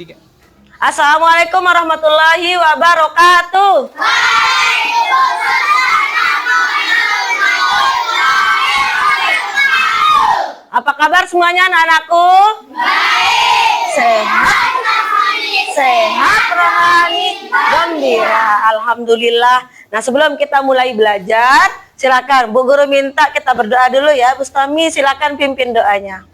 3. Assalamualaikum warahmatullahi wabarakatuh. Apa kabar semuanya anak-anakku? Baik. Sehat rohani, gembira. Alhamdulillah. Nah, sebelum kita mulai belajar, silakan Bu Guru minta kita berdoa dulu ya. Bustami silakan pimpin doanya.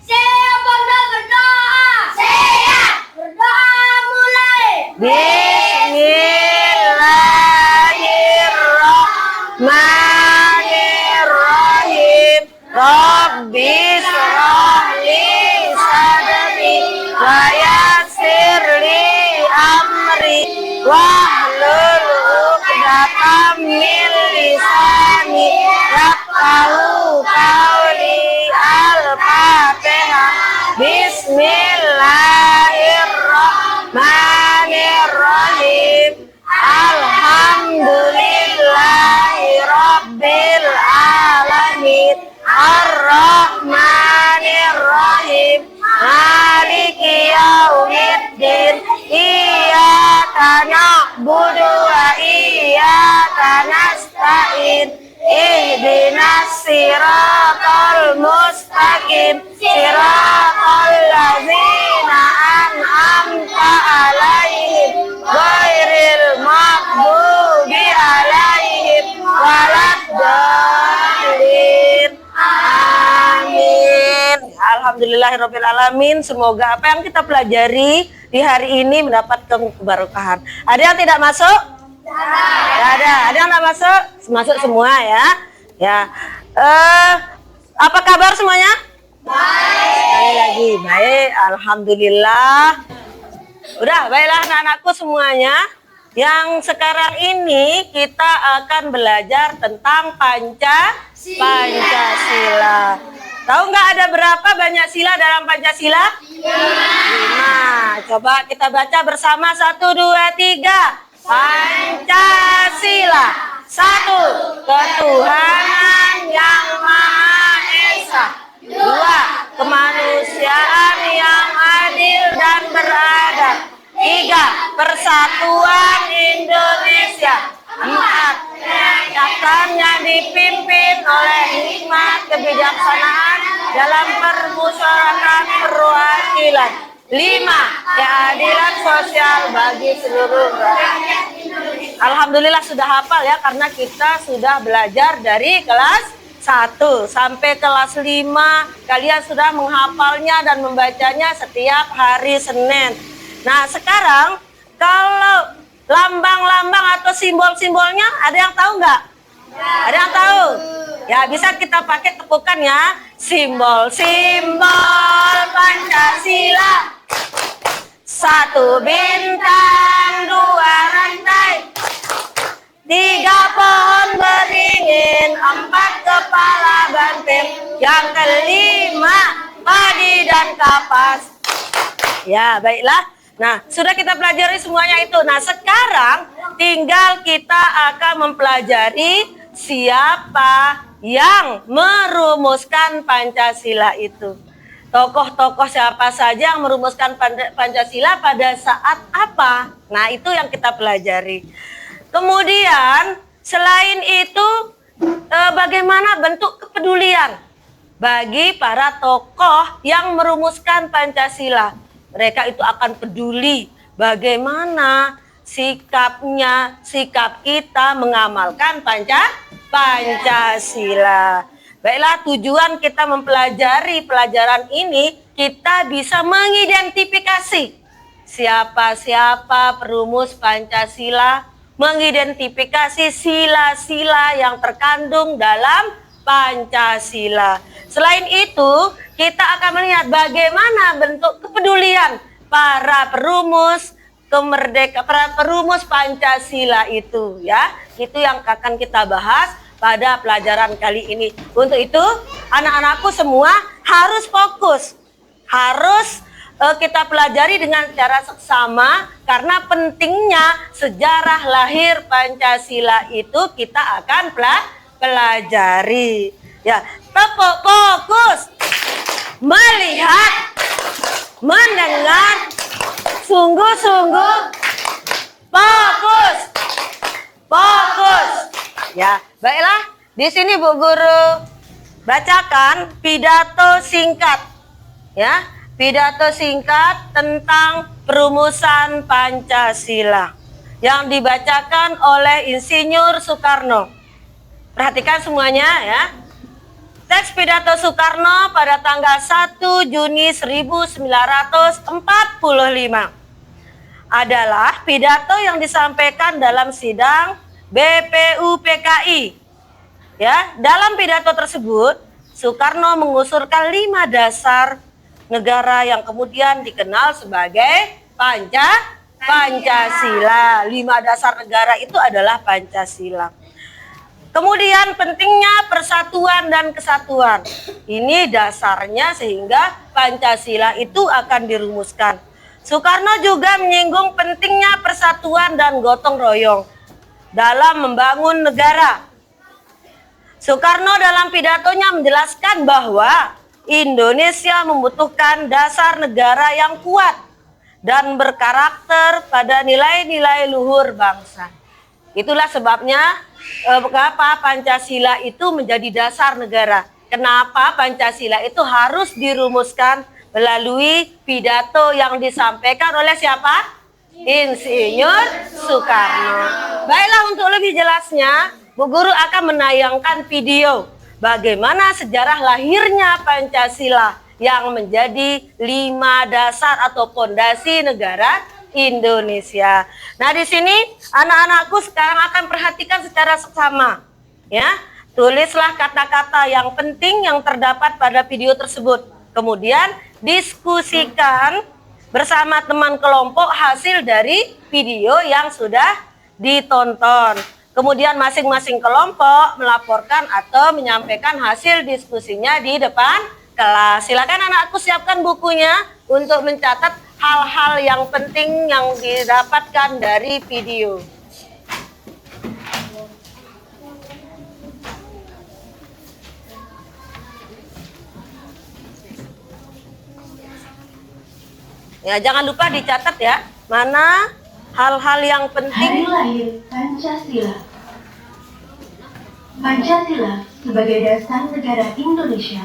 Siap bangga berdoa. Siap. Berdoa mulai. Bismillahirrahmanirrahim. Rabbi shrah li sadri wa yassir li amri wahlul 'uqdatam min lisani yafqahu qawli. Al-Fatihah. Bismillahirrahmanirrahim. Alhamdulillahi rabbil alamin. Ar-Rahmanirrahim. Maliki yaumiddin. Iyyaka na'budu wa iyyaka nasta'in. Ihdinas siratal mustaqim. Siratal ladzina an'amta 'alaihim ghairil maghdubi alaihim waladdallin. Amin. Alhamdulillahirabbil alamin. Semoga apa yang kita pelajari di hari ini mendapat keberkahan. Ada yang tidak masuk? Tidak ada. Ada yang tidak masuk? Masuk semua ya. Ya. Apa kabar semuanya? Baik. Sekali lagi baik. Alhamdulillah. Udah, baiklah anak-anakku semuanya. Yang sekarang ini kita akan belajar tentang Pancasila. Tahu nggak ada berapa banyak sila dalam Pancasila? 5. Coba kita baca bersama. 1, 2, 3. Pancasila. 1. Ketuhanan yang Maha Esa. 2. Kemanusiaan yang adil dan beradab. 3. Persatuan Indonesia. 4. Rakyatnya dipimpin oleh hikmat kebijaksanaan dalam permusyawaratan perwakilan. 5. Keadilan sosial bagi seluruh rakyat. Alhamdulillah sudah hafal ya, karena kita sudah belajar dari kelas 1 sampai kelas 5. Kalian sudah menghafalnya dan membacanya setiap hari Senin. Nah, sekarang kalau lambang-lambang atau simbol-simbolnya ada yang tahu nggak? Ada yang tahu? Ya, bisa kita pakai tepukan ya. Simbol-simbol Pancasila. 1 bintang, 2 rantai, 3 pohon beringin, 4 kepala banteng, yang kelima padi dan kapas. Ya, baiklah. Nah, sudah kita pelajari semuanya itu. Nah, sekarang tinggal kita akan mempelajari siapa yang merumuskan Pancasila itu. Tokoh-tokoh siapa saja yang merumuskan Pancasila pada saat apa? Nah, itu yang kita pelajari. Kemudian, selain itu, bagaimana bentuk kepedulian bagi para tokoh yang merumuskan Pancasila? Mereka itu akan peduli bagaimana sikap kita mengamalkan Pancasila. Baiklah, tujuan kita mempelajari pelajaran ini, kita bisa mengidentifikasi siapa-siapa perumus Pancasila, mengidentifikasi sila-sila yang terkandung dalam Pancasila. Selain itu, kita akan melihat bagaimana bentuk kepedulian para perumus Pancasila itu ya. Itu yang akan kita bahas pada pelajaran kali ini. Untuk itu, anak-anakku semua harus fokus. Harus kita pelajari dengan cara seksama, karena pentingnya sejarah lahir Pancasila itu kita akan pelajari. Ya, fokus, melihat, mendengar, sungguh-sungguh fokus. Fokus. Ya, baiklah. Di sini Bu Guru bacakan pidato singkat. Ya, pidato singkat tentang perumusan Pancasila yang dibacakan oleh Insinyur Soekarno. Perhatikan semuanya ya. Teks pidato Soekarno pada tanggal 1 Juni 1945 adalah pidato yang disampaikan dalam sidang BPUPKI. Ya, dalam pidato tersebut Soekarno mengusulkan 5 dasar negara yang kemudian dikenal sebagai Pancasila. 5 dasar negara itu adalah Pancasila. Kemudian pentingnya persatuan dan kesatuan. Ini dasarnya sehingga Pancasila itu akan dirumuskan. Soekarno juga menyinggung pentingnya persatuan dan gotong royong dalam membangun negara. Soekarno dalam pidatonya menjelaskan bahwa Indonesia membutuhkan dasar negara yang kuat dan berkarakter pada nilai-nilai luhur bangsa. Itulah sebabnya kenapa Pancasila itu menjadi dasar negara. Kenapa Pancasila itu harus dirumuskan melalui pidato yang disampaikan oleh siapa? Insinyur Soekarno. Baiklah, untuk lebih jelasnya, Bu Guru akan menayangkan video bagaimana sejarah lahirnya Pancasila yang menjadi 5 dasar atau pondasi negara Indonesia. Nah, di sini anak-anakku sekarang akan perhatikan secara seksama. Ya, tulislah kata-kata yang penting yang terdapat pada video tersebut. Kemudian diskusikan bersama teman kelompok hasil dari video yang sudah ditonton. Kemudian masing-masing kelompok melaporkan atau menyampaikan hasil diskusinya di depan kelas. Silakan anakku siapkan bukunya untuk mencatat hal-hal yang penting yang didapatkan dari video. Ya, jangan lupa dicatat ya, mana hal-hal yang penting. Hari lahir Pancasila. Pancasila sebagai dasar negara Indonesia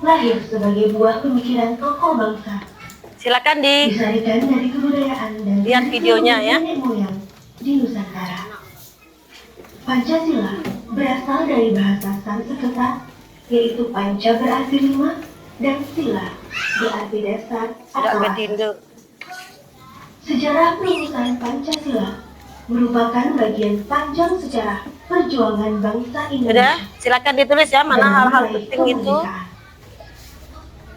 lahir sebagai buah pemikiran tokoh bangsa. Silakan Disarikan dari kebudayaan dan lihat videonya ya. nenek moyang di Nusantara. Pancasila berasal dari bahasa Sanskerta, yaitu panca berarti 5 dan sila berarti dasar Tidak atau asas. betindo. Sejarah perumusan Pancasila merupakan bagian panjang sejarah perjuangan bangsa Sudah, Indonesia. silakan ditulis ya, mana dalam hal-hal meraih penting itu. kemerdekaan.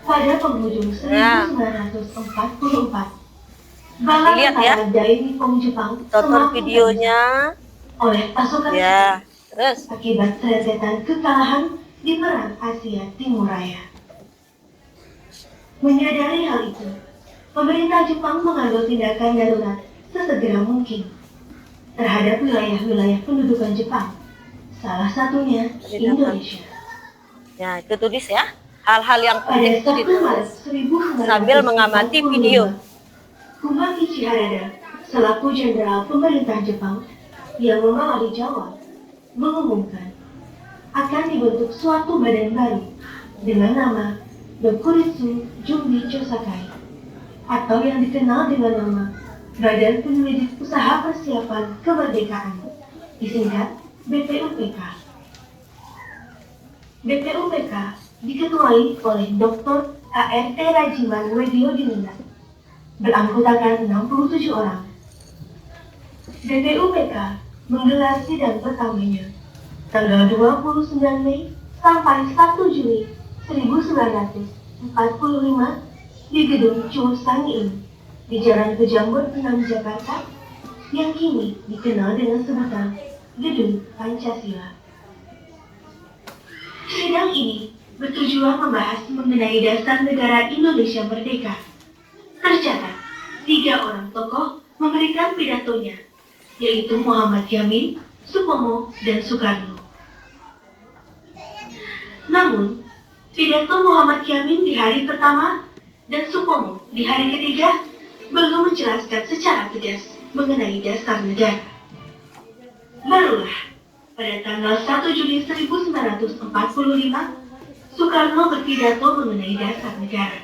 Pada penghujung 1944, Bala Dilihat ya. Tentara Dainippon Jepang Tonton semakin videonya. oleh pasukan Ya, terus. akibat rentetan kekalahan di Perang Asia Timur Raya. Menyadari hal itu, pemerintah Jepang mengambil tindakan darurat sesegera mungkin terhadap wilayah-wilayah pendudukan Jepang, salah satunya Indonesia. Ya, itu tulis ya. Hal-hal yang Pada penting itu 1 Maret ditulis sambil mengamati video. Kumaki Chiharada, selaku jenderal pemerintah Jepang yang memawali Jawa, mengumumkan akan dibentuk suatu badan baru dengan nama Dokuritsu Jumbi Chosakai, atau yang dikenal dengan nama Badan Penyelidik Usaha Persiapan Kemerdekaan, disingkat BPUPK. BPUPK diketuai oleh Dr. A.R.T. Rajiman Wedyo Diningrat, beranggotakan 67 orang. BPUPK menggelar sidang pertamanya tanggal 29 Mei sampai 1 Juni 1945 di Gedung Chu Sang-in di Jalan Pejambon 6 Jakarta yang kini dikenal dengan sebutan Gedung Pancasila. Sidang ini bertujuan membahas mengenai dasar negara Indonesia merdeka. Tercatat, 3 orang tokoh memberikan pidatonya, yaitu Muhammad Yamin, Supomo, dan Soekarno. Namun, pidato Muhammad Yamin di hari pertama dan Supomo di hari ketiga belum menjelaskan secara tegas mengenai dasar negara. Barulah pada tanggal 1 Juni 1945, Soekarno berpidato mengenai dasar negara.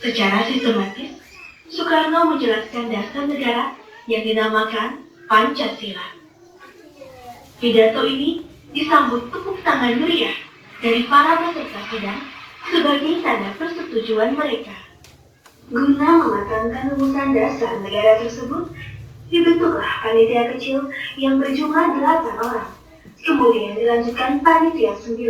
Secara sistematis, Soekarno menjelaskan dasar negara yang dinamakan Pancasila. Pidato ini disambut tepuk tangan meriah dari para peserta sidang sebagai tanda persetujuan mereka. Guna mematangkan rumusan dasar negara tersebut, dibentuklah panitia kecil yang berjumlah 8 orang. Kemudian dilanjutkan panitia 9.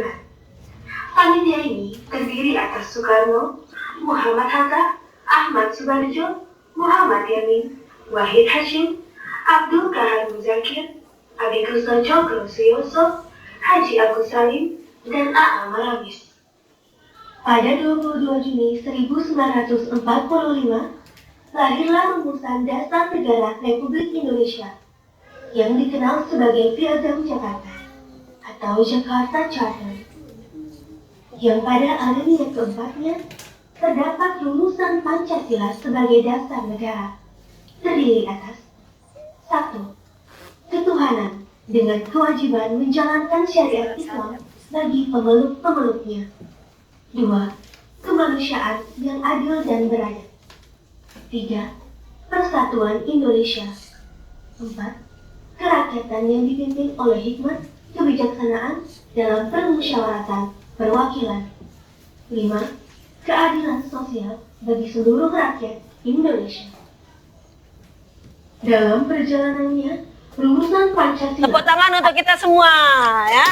Panitia ini terdiri atas Soekarno, Muhammad Hatta, Ahmad Subarjo, Muhammad Yamin, Wahid Hashim, Abdul Kahar Muzakir, Abi Kusno Cokro Suyoso, Haji Agus Salim, dan A.A. Marabis. Pada 22 Juni 1945, lahirlah rumusan dasar negara Republik Indonesia yang dikenal sebagai Piagam Jakarta atau Jakarta Charter, yang pada alinea keempatnya terdapat rumusan Pancasila sebagai dasar negara, terdiri atas 1. Ketuhanan dengan kewajiban menjalankan syariat Islam bagi pemeluk-pemeluknya. 2. Kemanusiaan yang adil dan beradab. 3. Persatuan Indonesia. 4. Kerakyatan yang dipimpin oleh hikmat, kebijaksanaan dalam permusyawaratan perwakilan. 5. Keadilan sosial bagi seluruh rakyat Indonesia. Dalam perjalanannya, rumusan Pancasila. Tepuk tangan untuk kita semua ya.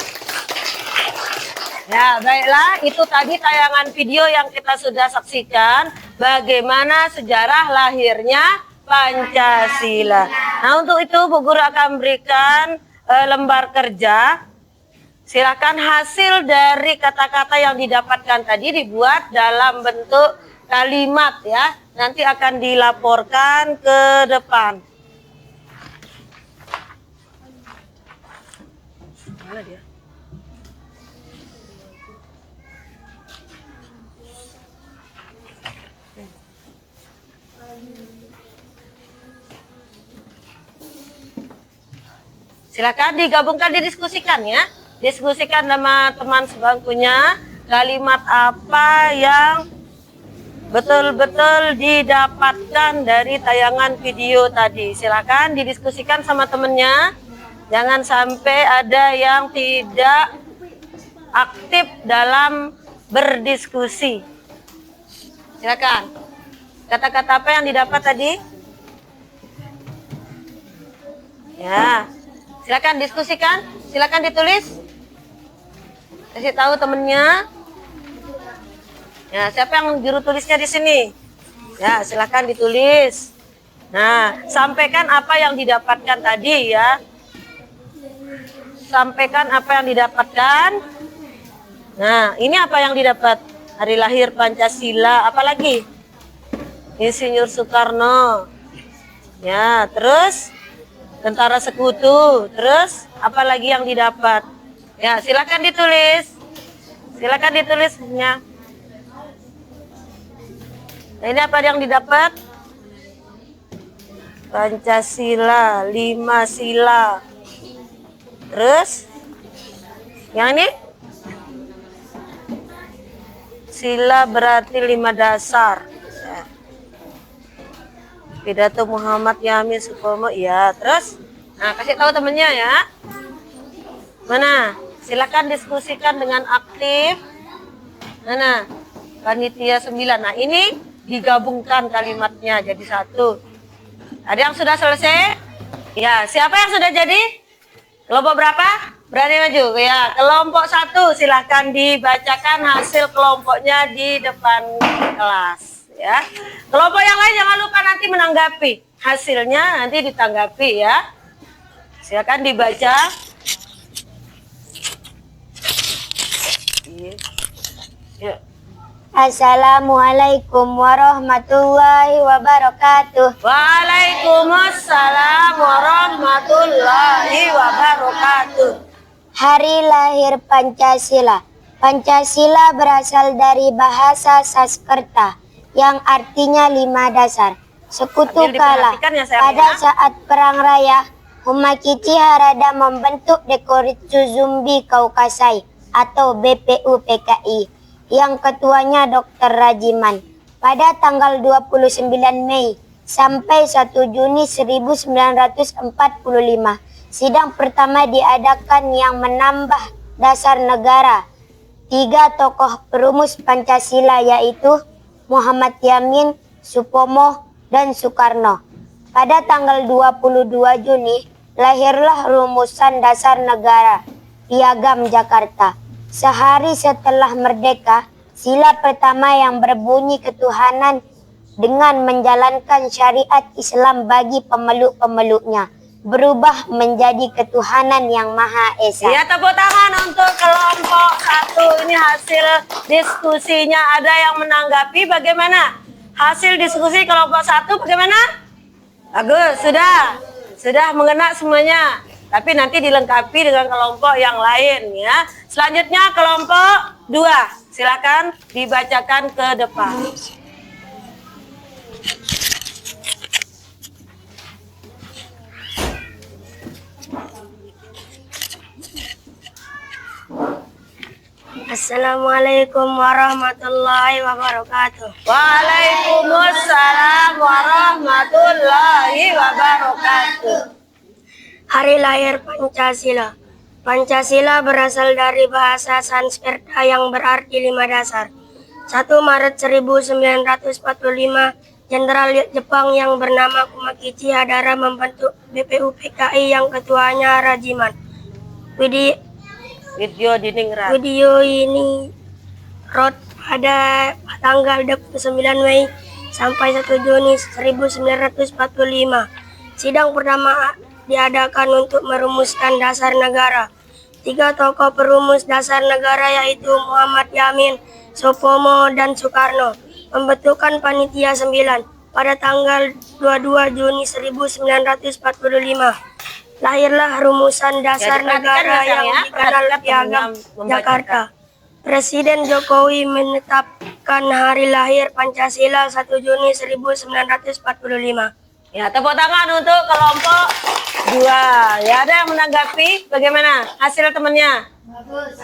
Ya, baiklah, itu tadi tayangan video yang kita sudah saksikan bagaimana sejarah lahirnya Pancasila. Nah, untuk itu Bu Guru akan berikan lembar kerja. Silakan hasil dari kata-kata yang didapatkan tadi dibuat dalam bentuk kalimat ya. Nanti akan dilaporkan ke depan. Mana dia? Silakan digabungkan, didiskusikan ya. Diskusikan sama teman sebangkunya kalimat apa yang betul-betul didapatkan dari tayangan video tadi. Silakan didiskusikan sama temennya. Jangan sampai ada yang tidak aktif dalam berdiskusi. Silakan. Kata-kata apa yang didapat tadi? Ya. Silakan diskusikan, silakan ditulis. Kasih tahu temennya. Ya, siapa yang juru tulisnya di sini? Ya, silakan ditulis. Nah, sampaikan apa yang didapatkan tadi ya. Sampaikan apa yang didapatkan. Nah, ini apa yang didapat? Hari lahir Pancasila, apalagi? Insinyur Soekarno. Ya, terus Tentara Sekutu, terus apa lagi yang didapat? Ya, silakan ditulis. Silakan ditulisnya. Nah, ini apa yang didapat? Pancasila, 5 sila. Terus yang ini? Sila berarti 5 dasar. Pidato Muhammad Yamin Supomo, ya. Terus, nah kasih tahu temennya ya. Mana? Silakan diskusikan dengan aktif. Mana? Panitia 9. Nah ini digabungkan kalimatnya jadi satu. Ada yang sudah selesai? Ya. Siapa yang sudah jadi? Kelompok berapa? Berani maju? Ya. Kelompok 1 silakan dibacakan hasil kelompoknya di depan kelas. Ya, kelompok yang lain jangan lupa nanti menanggapi hasilnya, nanti ditanggapi ya. Silakan dibaca. Ya. Assalamualaikum warahmatullahi wabarakatuh. Waalaikumsalam warahmatullahi wabarakatuh. Hari lahir Pancasila. Pancasila berasal dari bahasa Sanskerta yang artinya 5 dasar. Sekutu Sambil kalah. diperhatikan ya, sayang, Pada ya. saat perang raya, Umakichi Harada membentuk Dekoritsu Zumbi Kaukasai atau BPUPKI yang ketuanya Dr. Rajiman. Pada tanggal 29 Mei sampai 1 Juni 1945, sidang pertama diadakan yang menambah dasar negara. 3 tokoh perumus Pancasila yaitu Muhammad Yamin, Supomo, dan Soekarno. Pada tanggal 22 Juni, lahirlah rumusan dasar negara Piagam Jakarta. Sehari setelah merdeka, sila pertama yang berbunyi ketuhanan dengan menjalankan syariat Islam bagi pemeluk-pemeluknya berubah menjadi ketuhanan yang Maha Esa. Ya, tepuk tangan untuk kelompok 1. Ini hasil diskusinya. Ada yang menanggapi bagaimana? Hasil diskusi kelompok 1 bagaimana? Bagus, sudah mengena semuanya. Tapi nanti dilengkapi dengan kelompok yang lain ya. Selanjutnya kelompok 2. Silakan dibacakan ke depan. Assalamualaikum warahmatullahi wabarakatuh. Waalaikumsalam warahmatullahi wabarakatuh. Hari lahir Pancasila. Pancasila berasal dari bahasa Sanskerta yang berarti 5 dasar. 1 Maret 1945, Jenderal Jepang yang bernama Umakichi Hadara membentuk BPUPKI yang ketuanya Rajiman. Video Diningrat. Video ini pada tanggal 29 Mei sampai 1 Juni 1945. Sidang pertama diadakan untuk merumuskan dasar negara. 3 tokoh perumus dasar negara yaitu Muhammad Yamin, Supomo, dan Soekarno membentukkan panitia 9 pada tanggal 22 Juni 1945. Lahirlah rumusan dasar negara yang dikenal Piagam Jakarta. Presiden Jokowi menetapkan hari lahir Pancasila 1 Juni 1945. Ya, tepuk tangan untuk kelompok 2. Ya, ada yang menanggapi bagaimana hasil temannya? Bagus,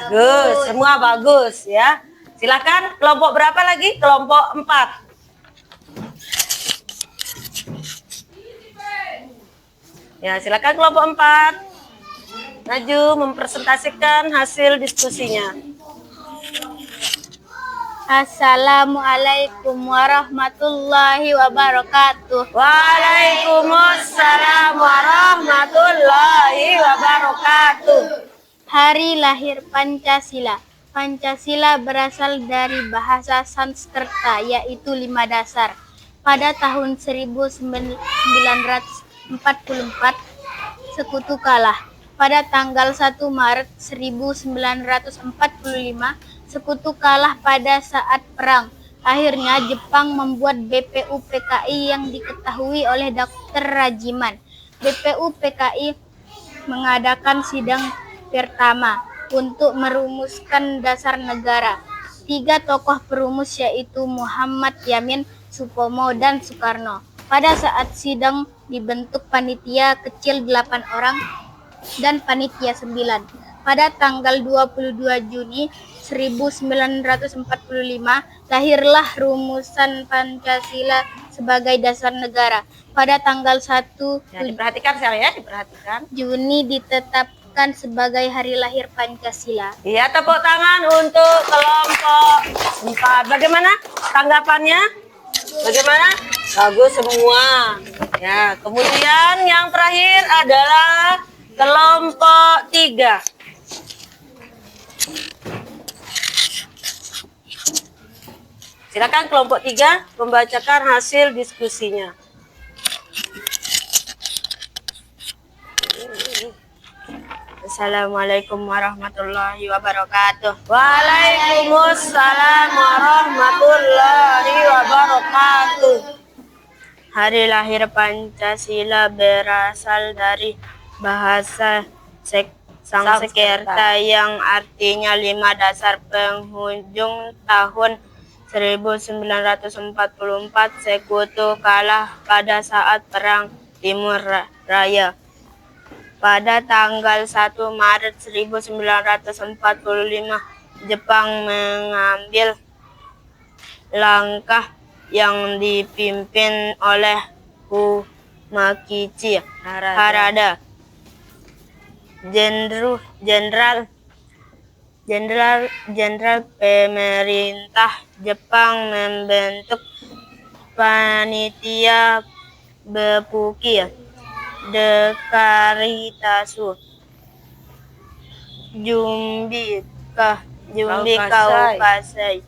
semua bagus ya. Silakan kelompok berapa lagi? Kelompok 4. Ya, silakan kelompok 4. Maju mempresentasikan hasil diskusinya. Assalamualaikum warahmatullahi wabarakatuh. Waalaikumsalam warahmatullahi wabarakatuh. Hari lahir Pancasila. Pancasila berasal dari bahasa Sanskerta yaitu 5 dasar. Pada tahun 1944, Sekutu kalah. Pada tanggal 1 Maret 1945, Sekutu kalah pada saat perang. Akhirnya Jepang membuat BPUPKI yang diketahui oleh Dr. Rajiman. BPUPKI mengadakan sidang pertama untuk merumuskan dasar negara. 3 tokoh perumus yaitu Muhammad Yamin, Supomo, dan Soekarno. Pada saat sidang dibentuk panitia kecil 8 orang dan panitia 9. Pada tanggal 22 Juni 1945, lahirlah rumusan Pancasila sebagai dasar negara. Pada tanggal 1 Ya, diperhatikan saya, diperhatikan. Juni ditetapkan sebagai hari lahir Pancasila. Iya, tepuk tangan untuk kelompok 4. Bagaimana tanggapannya? Bagaimana? Bagus semua. Ya, kemudian yang terakhir adalah kelompok 3. Silakan kelompok 3 membacakan hasil diskusinya. Assalamualaikum warahmatullahi wabarakatuh. Waalaikumsalam warahmatullahi wabarakatuh. Hari lahir Pancasila berasal dari bahasa Sanskerta yang artinya 5 dasar. Penghujung tahun 1944 Sekutu kalah pada saat Perang Timur Raya. Pada tanggal 1 Maret 1945, Jepang mengambil langkah yang dipimpin oleh Humakichi Harada. Jenderal pemerintah Jepang membentuk panitia Beppuki Dekaritasu Jumbi Kaukasai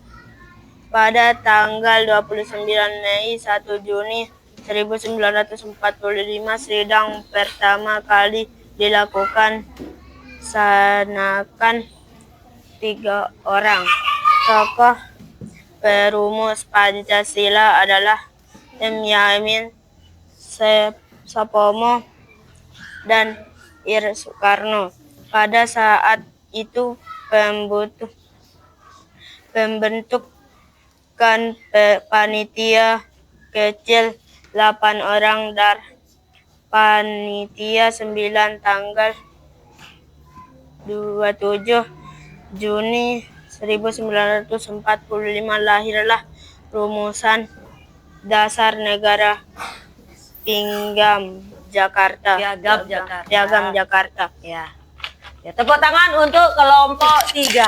pada tanggal 29 Mei 1 Juni 1945 sidang pertama kali dilakukan. Sanakan 3 orang tokoh perumus Pancasila adalah M. Yamin, Soepomo, dan Ir Soekarno. Pada saat itu pembentukan panitia kecil 8 orang dan panitia 9 tanggal 27 Juni 1945 lahirlah rumusan dasar negara Piagam Jakarta. Piagam Jakarta. Ya. Ya, tepuk tangan untuk kelompok 3.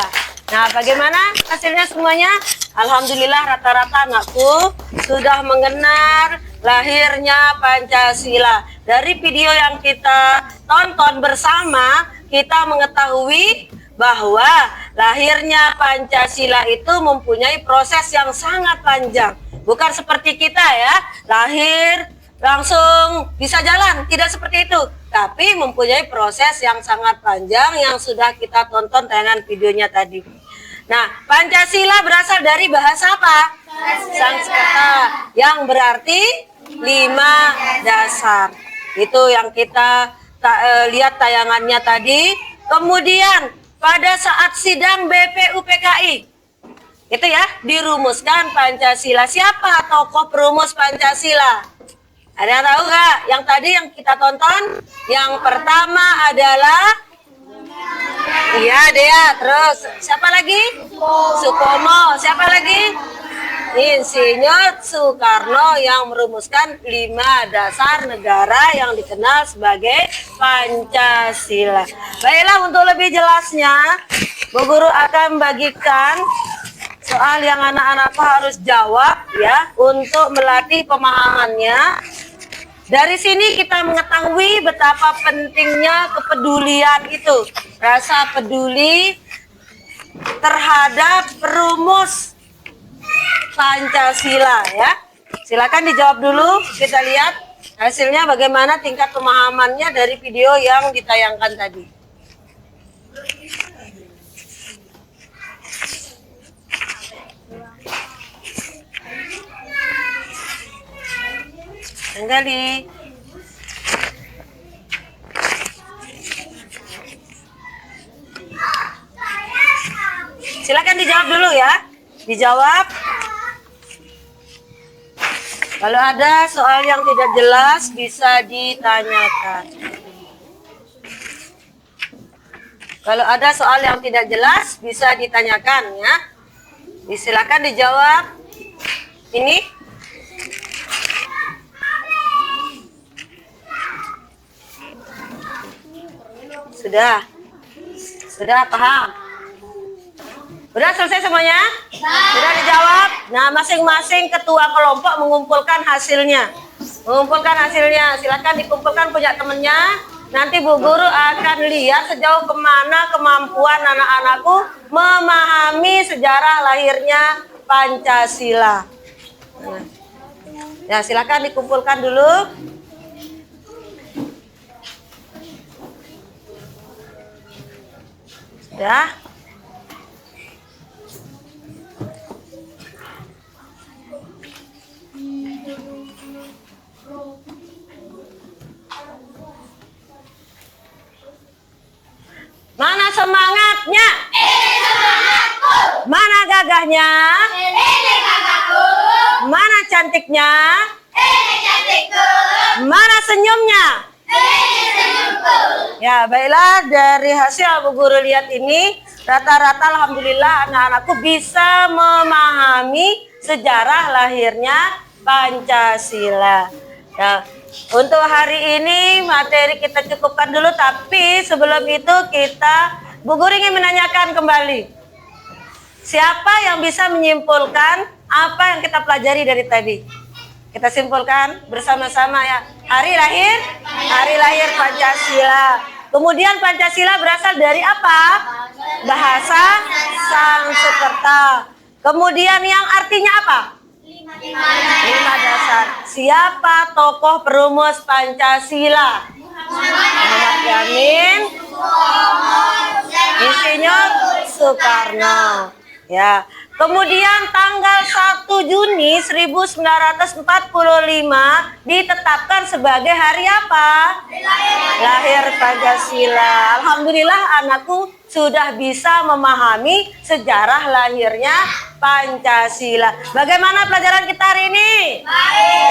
Nah, bagaimana hasilnya semuanya? Alhamdulillah rata-rata anakku sudah mengenal lahirnya Pancasila. Dari video yang kita tonton bersama, kita mengetahui bahwa lahirnya Pancasila itu mempunyai proses yang sangat panjang. Bukan seperti kita ya, lahir langsung bisa jalan, tidak seperti itu. Tapi mempunyai proses yang sangat panjang yang sudah kita tonton tayangan videonya tadi. Nah, Pancasila berasal dari bahasa apa? Sanskerta, yang berarti 5 dasar. Itu yang kita lihat tayangannya tadi. Kemudian pada saat sidang BPUPKI, itu ya, dirumuskan Pancasila. Siapa tokoh perumus Pancasila? Ada yang tahu nggak? Yang tadi yang kita tonton, yang pertama adalah, iya Dea. Terus siapa lagi? Supomo. Siapa lagi? Insinyur Soekarno yang merumuskan 5 dasar negara yang dikenal sebagai Pancasila. Baiklah, untuk lebih jelasnya, Bu Guru akan bagikan soal yang anak-anakku harus jawab ya, untuk melatih pemahamannya. Dari sini kita mengetahui betapa pentingnya kepedulian itu, rasa peduli terhadap perumus Pancasila ya. Silakan dijawab dulu, kita lihat hasilnya bagaimana tingkat pemahamannya dari video yang ditayangkan tadi. Kembali. Silakan dijawab dulu ya. Dijawab. Kalau ada soal yang tidak jelas bisa ditanyakan. Kalau ada soal yang tidak jelas bisa ditanyakan ya. Silakan dijawab. Ini. Sudah paham? Sudah selesai semuanya? Sudah dijawab? Nah, masing-masing ketua kelompok mengumpulkan hasilnya. Silakan dikumpulkan punya temennya. Nanti Bu Guru akan lihat sejauh kemana kemampuan anak-anakku memahami sejarah lahirnya Pancasila. Ya, silakan dikumpulkan dulu. Sudah? Mana semangatnya? Mana gagahnya? cantiknya? Mana senyumnya? Ya, baiklah, dari hasil Bu Guru lihat ini, rata-rata alhamdulillah anak-anakku bisa memahami sejarah lahirnya Pancasila. Ya, untuk hari ini materi kita cukupkan dulu, tapi sebelum itu Bu Guru ingin menanyakan kembali. Siapa yang bisa menyimpulkan apa yang kita pelajari dari tadi? Kita simpulkan bersama-sama ya. Hari lahir Pancasila. Kemudian Pancasila berasal dari apa? Bahasa Sanskerta. Kemudian yang artinya apa? 5 dasar. Siapa tokoh perumus Pancasila? Muhammad Yamin, Insinyur Soekarno. Ya. Kemudian tanggal 1 Juni 1945 ditetapkan sebagai hari apa? Lahir Pancasila. Alhamdulillah anakku sudah bisa memahami sejarah lahirnya Pancasila. Bagaimana pelajaran kita hari ini?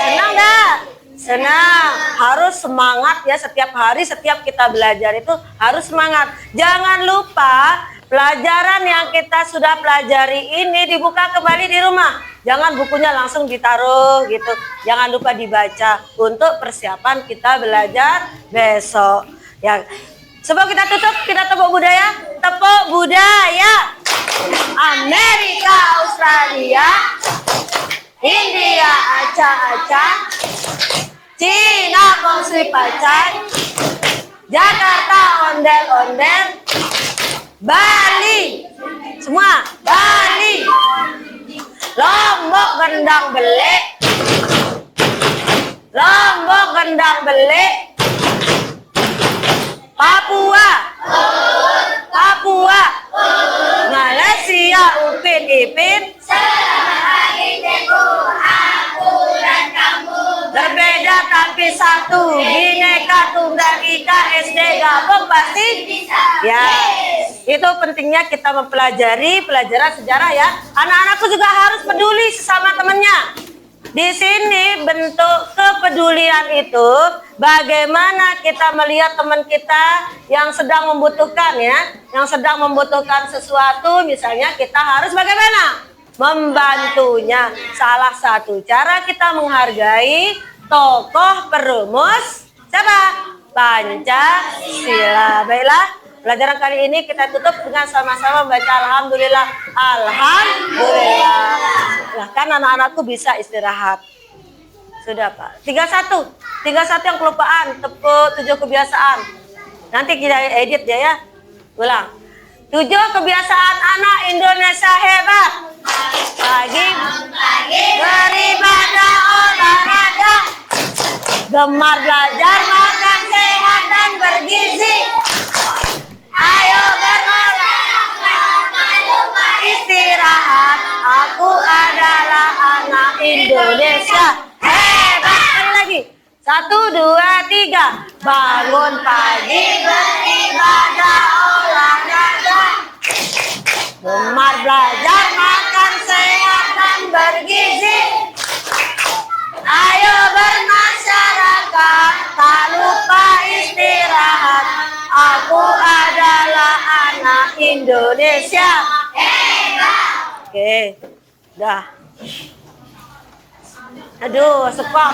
Senang nggak? Senang. Harus semangat ya, setiap hari setiap kita belajar itu harus semangat. Jangan lupa pelajaran yang kita sudah pelajari ini dibuka kembali di rumah. Jangan bukunya langsung ditaruh gitu. Jangan lupa dibaca untuk persiapan kita belajar besok. Ya. Sebelum kita tutup, kita tepuk budaya. Tepuk budaya. Amerika, Australia, India, acak-acak, Cina, kongsi pacar, Jakarta, ondel-ondel, Bali, semua Bali, Lombok gendang belik, Lombok gendang belik, Papua, Papua, Malaysia, Upin Ipin, berbeda tapi satu, Bhinneka Tunggal Ika, SD gabung pasti ya. Itu pentingnya kita mempelajari pelajaran sejarah ya. Anak-anakku juga harus peduli sesama temannya. Di sini bentuk kepedulian itu bagaimana kita melihat teman kita yang sedang membutuhkan ya, yang sedang membutuhkan sesuatu, misalnya kita harus bagaimana? Membantunya. Salah satu cara kita menghargai tokoh perumus siapa? Pancasila. Baiklah, pelajaran kali ini kita tutup dengan sama-sama membaca alhamdulillah. Alhamdulillah. Nah, kan anak-anakku bisa istirahat. Sudah, Pak. 31 yang kelupaan, tepuk 7 kebiasaan. Nanti kita edit ya. Ulang. 7 kebiasaan anak Indonesia hebat. Pagi beribadah, olahraga, gemar belajar, makan sehat dan bergizi. Ayo berolahraga, istirahat. Aku adalah anak Indonesia hebat. Sekali lagi. 1, 2, 3. Bangun pagi, beribadah, olahraga, gemar belajar, makan sehat dan bergizi. Ayo bermasyarakat, tak lupa istirahat. Aku adalah anak Indonesia hebat. Oke, dah. Aduh, sepok.